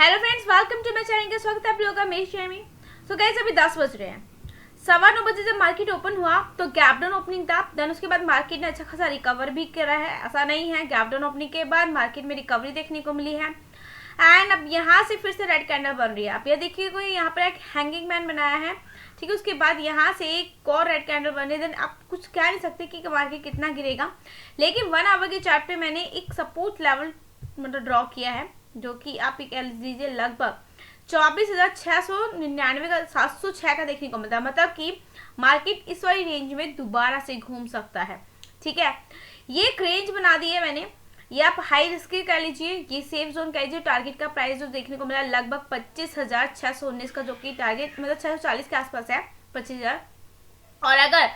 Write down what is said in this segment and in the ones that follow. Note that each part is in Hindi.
Hello friends, welcome to my channel. का स्वागत है आप लोगों का मेरे चैनल में। सो गाइस, अभी 10 बज रहे हैं। 9:15 बजे जब मार्केट ओपन हुआ तो गैप डाउन ओपनिंग था। देन उसके बाद मार्केट ने अच्छा खासा रिकवर भी करा है। ऐसा नहीं है, गैप डाउन ओपनिंग के बाद मार्केट में रिकवरी देखने को मिली है। एंड अब यहाँ से फिर से रेड कैंडल बन रही है। आप ये देखिए, कोई यहाँ पर एक हैंगिंग मैन बनाया है, ठीक है। उसके बाद यहाँ से एक और रेड कैंडल बन रही है। देन आप कुछ कह नहीं सकते कि मार्केट कितना गिरेगा, लेकिन 1 आवर के चार्ट पे मैंने एक सपोर्ट लेवल मतलब ड्रॉ किया है, जो कि आप कह लीजिए लगभग 24,699 का 706 का देखने को मिलता है। मतलब कि मार्केट इस वाली रेंज में दोबारा से घूम सकता है, ठीक है। ये एक रेंज बना दी है मैंने। ये आप हाई रिस्क कह लीजिए, ये सेफ जोन कह लीजिए। टारगेट का प्राइस जो देखने को मिला लगभग 25,619 का, जो कि टारगेट मतलब 640 के आसपास है, 25,000। और अगर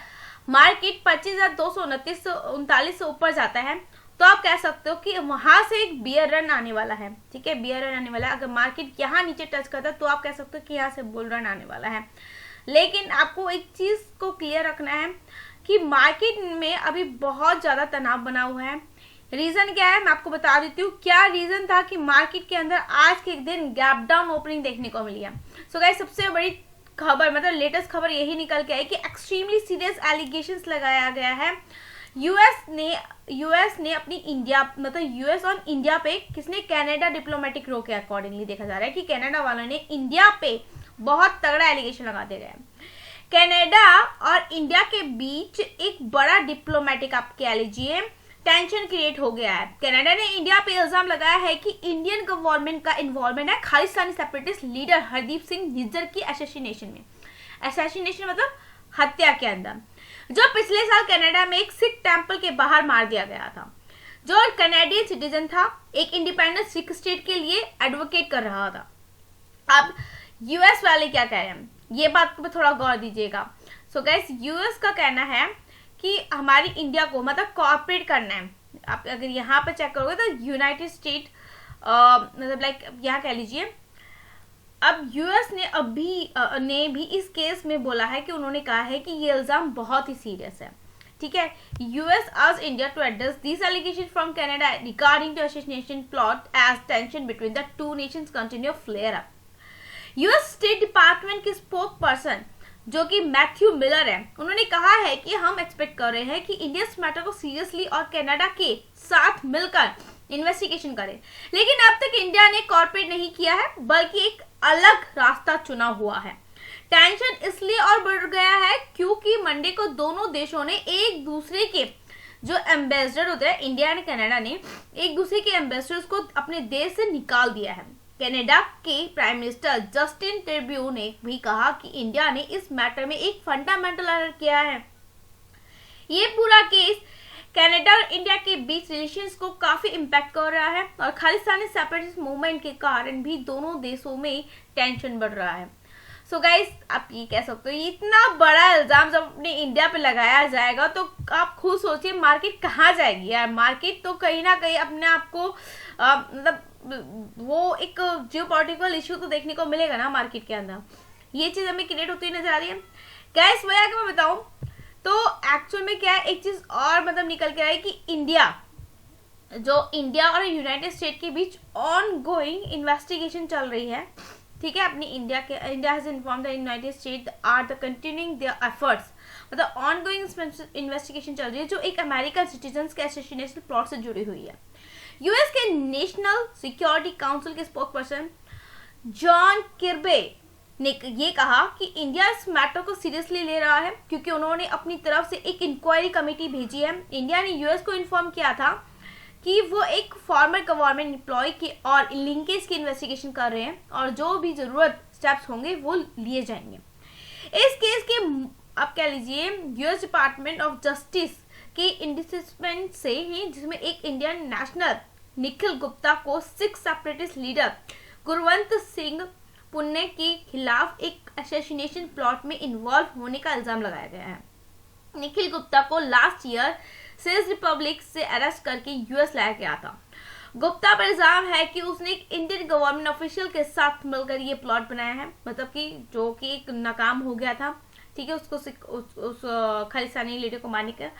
मार्केट 25,229 से ऊपर जाता है तो आप कह सकते हो कि वहां से एक बियर रन आने वाला है, ठीक है। बियर रन आने वाला है। अगर मार्केट यहाँ नीचे टच करता है तो आप कह सकते हो कि यहाँ से बुल रन आने वाला है। लेकिन आपको एक चीज को क्लियर रखना है कि मार्केट में अभी बहुत ज्यादा तनाव बना हुआ है। रीजन क्या है मैं आपको बता देती हूँ। क्या रीजन था कि मार्केट के अंदर आज के दिन गैप डाउन ओपनिंग देखने को मिली है। सो गाइस, सबसे बड़ी खबर मतलब लेटेस्ट खबर यही निकल के आई कि एक्सट्रीमली सीरियस एलिगेशंस लगाया गया है। यूएस ने अपनी इंडिया मतलब यूएस और इंडिया पे किसने कनाडा डिप्लोमेटिक रो के अकॉर्डिंगली देखा जा रहा है कि कनाडा वालों ने इंडिया पे बहुत तगड़ा एलिगेशन लगाते गए। कनाडा और इंडिया के बीच एक बड़ा डिप्लोमेटिक आप कह लीजिए टेंशन क्रिएट हो गया है। कनाडा ने इंडिया पे इल्जाम लगाया है कि इंडियन गवर्नमेंट का इन्वॉल्वमेंट है खालिस्तानी सेपरेटिस्ट लीडर हरदीप सिंह निज्जर की असैसिनेशन में। असैसिनेशन मतलब हत्या के अंदर, जो पिछले साल कनाडा में एक सिख टेंपल के बाहर मार दिया गया था। जो कनाडियन सिटीजन था, एक इंडिपेंडेंट सिख स्टेट के लिए एडवोकेट कर रहा था। अब यूएस वाले क्या कह रहे हैं, ये बात पे थोड़ा गौर दीजिएगा। सो गाइस, यूएस का कहना है कि हमारी इंडिया को मतलब कॉर्पोरेट करना है। आप अगर यहाँ पे चेक करोगे तो यूनाइटेड स्टेट मतलब लाइक यहाँ कह लीजिए। अब यूएस ने भी इस केस में बोला है कि उन्होंने कहा है कि ये इल्जाम बहुत ही सीरियस है, ठीक है। US asked India to address these allegations from Canada regarding the assassination plot as tension between the two nations continue to flare up. US state department के स्पोक पर्सन जो कि मैथ्यू मिलर है, उन्होंने कहा है कि हम एक्सपेक्ट कर रहे हैं कि इंडिया इस मैटर को सीरियसली और कनाडा के साथ मिलकर इन्वेस्टिगेशन करे। लेकिन अब तक इंडिया ने कॉर्पोरेट नहीं किया है, बल्कि एक अलग रास्ता चुना हुआ है। टेंशन इसलिए और बढ़ गया है क्योंकि मंडे को दोनों देशों ने एक दूसरे के जो एम्बेसडर होते हैं, इंडिया और कनाडा ने एक दूसरे के एम्बेसडर्स को अपने देश से निकाल दिया है। कनाडा के प्राइम मिनिस्टर जस्टिन ट्रूडेau ने भी कहा कि इंडिया ने इस मैटर में एक फंडामेंटल एरर किया है। ये पूरा केस कनाडा और इंडिया के बीच रिलेशंस को काफी इम्पैक्ट कर रहा है और खालिस्तानी सेपरेटिस्ट मूवमेंट के कारण भी दोनों देशों में टेंशन बढ़ रहा है। सो गाइस, आप ये कह सकते हो इतना बड़ा इल्जाम जब अपने इंडिया पे लगाया जाएगा तो आप खुद सोचिए मार्केट कहाँ जाएगी यार। मार्केट तो कहीं ना कहीं अपने आप को मतलब वो एक जियोपॉलिटिकल इश्यू तो देखने को मिलेगा ना मार्केट के अंदर। ये चीज हमें क्रिएट होती नजर आ रही है। गाइस, वही अगर मैं बताऊं तो एक्चुअल में क्या है, एक चीज और मतलब निकल के आई कि इंडिया और यूनाइटेड स्टेट के बीच ऑन गोइंग इन्वेस्टिगेशन चल रही है, ठीक है। अपनी India has informed the United State are the continuing their efforts, मतलब ऑन गोइंग इन्वेस्टिगेशन चल रही है जो एक अमेरिकन सिटीजन के असैसिनेशन प्लॉट से जुड़ी हुई है। यूएस के नेशनल सिक्योरिटी काउंसिल के स्पोकपर्सन जॉन किर्बी ने ये कहा कि इंडिया इस मैटर को सीरियसली ले रहा है क्योंकि उन्होंने अपनी तरफ से एक इंक्वायरी कमेटी भेजी है। इंडिया ने यूएस को इन्फॉर्म किया था कि वो एक फॉर्मर गवर्नमेंट एम्प्लॉय की और लिंकेज की इन्वेस्टिगेशन कर रहे हैं और जो भी जरूरत स्टेप्स होंगे वो लिए जाएंगे। इस केस के आप कह लीजिए यूएस डिपार्टमेंट ऑफ जस्टिस के इंडिसमेंट से ही, जिसमें एक इंडियन नेशनल निखिल गुप्ता को सिख सेपरेटिस्ट लीडर गुरवंत सिंह पुन्ने के खिलाफ एक असैसिनेशन प्लॉट में इन्वॉल्व होने का इल्जाम लगाया गया है। निखिल गुप्ता को लास्ट ईयर सेज रिपब्लिक से अरेस्ट करके यूएस लाया गया था। गुप्ता पर इल्जाम है कि उसने एक इंडियन गवर्नमेंट ऑफिशियल के साथ मिलकर ये प्लॉट बनाया है, मतलब कि जो कि एक नाकाम हो गया था, ठीक है, उस खालिस्तानी लीडर को मारने का।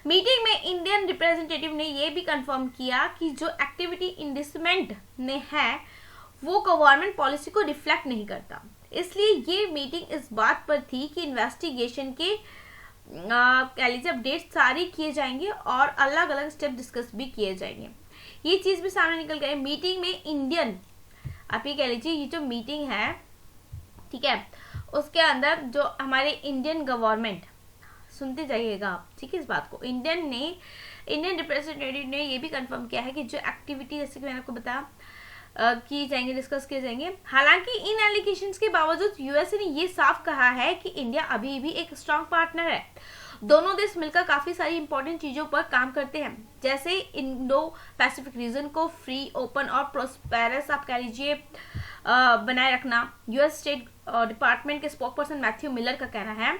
मीटिंग में इंडियन रिप्रेजेंटेटिव ने यह भी कंफर्म किया कि जो एक्टिविटी इंडिसमेंट में है वो गवर्नमेंट पॉलिसी को रिफ्लेक्ट नहीं करता। इसलिए ये मीटिंग इस बात पर थी कि इन्वेस्टिगेशन के कह लीजिए अपडेट सारे किए जाएंगे और अलग अलग स्टेप डिस्कस भी किए जाएंगे। ये चीज भी सामने निकल गई। मीटिंग में इंडियन, आप ये कह लीजिए ये जो मीटिंग है, ठीक है, उसके अंदर जो हमारे इंडियन गवर्नमेंट, सुनते जाइएगा आप, ठीक है, इस बात को, इंडियन रिप्रेजेंटेटिव ने ये भी कंफर्म किया है कि जो एक्टिविटी जैसे कि मैंने आपको बताया की जाएंगे, डिस्कस किए जाएंगे। हालांकि इन एलिगेशंस के बावजूद यूएसए ने ये साफ कहा है कि इंडिया अभी भी एक स्ट्रांग पार्टनर है। दोनों देश मिलकर काफी सारी इंपॉर्टेंट चीजों पर काम करते हैं, जैसे इंडो पैसिफिक रीजन को फ्री, ओपन और प्रोस्पेरस आप कह लीजिए बनाए रखना। यूएस स्टेट डिपार्टमेंट के स्पोकपर्सन मैथ्यू मिलर का कहना है,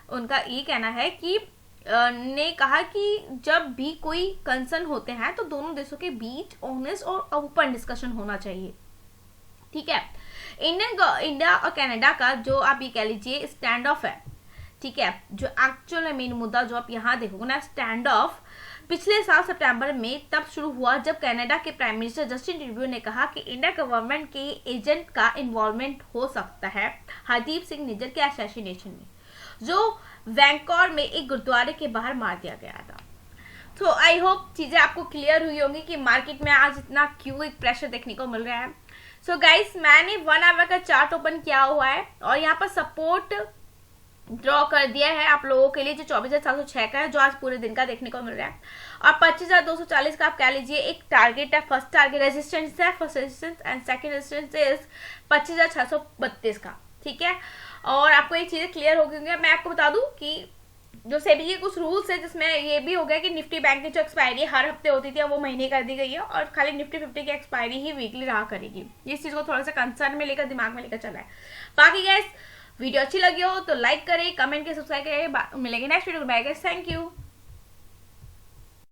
उनका ये कहना है कि ने कहा कि जब भी कोई कंसर्न होते हैं तो दोनों देशों के बीच ऑनेस्ट और ओपन डिस्कशन होना चाहिए, ठीक है। इंडिया और कनाडा का जो आप ये कह लीजिए स्टैंड ऑफ है, ठीक है, जो एक्चुअल मेन मुद्दा जो आप यहाँ देखोगे ना, स्टैंड ऑफ पिछले साल सितंबर में तब शुरू हुआ जब कनाडा के प्राइम मिनिस्टर जस्टिन ट्रूडो ने कहा कि इंडिया गवर्नमेंट के एजेंट का इन्वॉल्वमेंट हो सकता है हरदीप सिंह निज्जर के असैसिनेशन में, जो वैंकूवर में एक गुरुद्वारे के बाहर मार दिया गया था। तो आई होप चीजें आपको क्लियर हुई होंगी कि मार्केट में आज इतना क्यों एक प्रेशर देखने को मिल रहा है। सो गाइस, मैंने 1 आवर का चार्ट ओपन किया हुआ है और यहाँ पर सपोर्ट ड्रॉ कर दिया है आप लोगों के लिए, जो 24,706 का है, जो आज पूरे दिन का देखने को मिल रहा है, और 25,240 का आप कह लीजिए एक टारगेट है, फर्स्ट टारगेट रेजिस्टेंस है, first resistance and second resistance is 25,632 का, ठीक है। और आपको एक चीज क्लियर हो गई। मैं आपको बता दूं कि जो सेबी के कुछ रूल्स है जिसमें ये भी हो गया कि निफ्टी बैंक की जो एक्सपायरी हर हफ्ते होती थी वो महीने कर दी गई है और खाली निफ्टी 50 की एक्सपायरी ही वीकली रहा करेगी। इस चीज को थोड़ा सा कंसर्न में लेकर दिमाग में लेकर चला है। बाकी गाइस वीडियो अच्छी लगी हो तो लाइक करें, कमेंट करें, सब्सक्राइब करें। मिलेंगे नेक्स्ट वीडियो में। Bye guys, thank you.